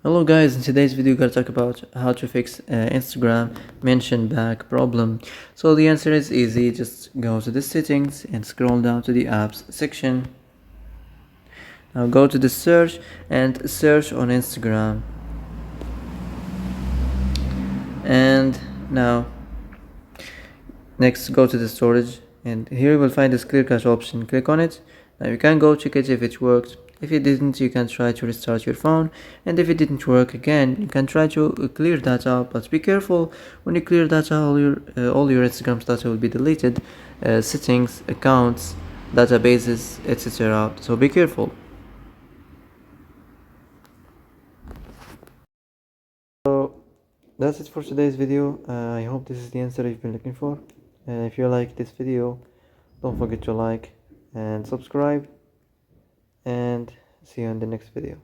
Hello guys, in today's video we're going to talk about how to fix Instagram mention back problem. So the answer is easy. Just go to the settings and scroll down to the apps section. Now go to the search and search on Instagram. And now next go to the storage, and here you will find this clear cache option. Click on it. Now you can go check it if it worked. If it didn't, you can try to restart your phone, and if it didn't work again, you can try to clear data, but be careful. When you clear data, all your Instagram's data will be deleted, settings, accounts, databases, etc. So be careful. So that's it for today's video. I hope this is the answer you've been looking for. If you like this video, don't forget to like and subscribe, and see you in the next video.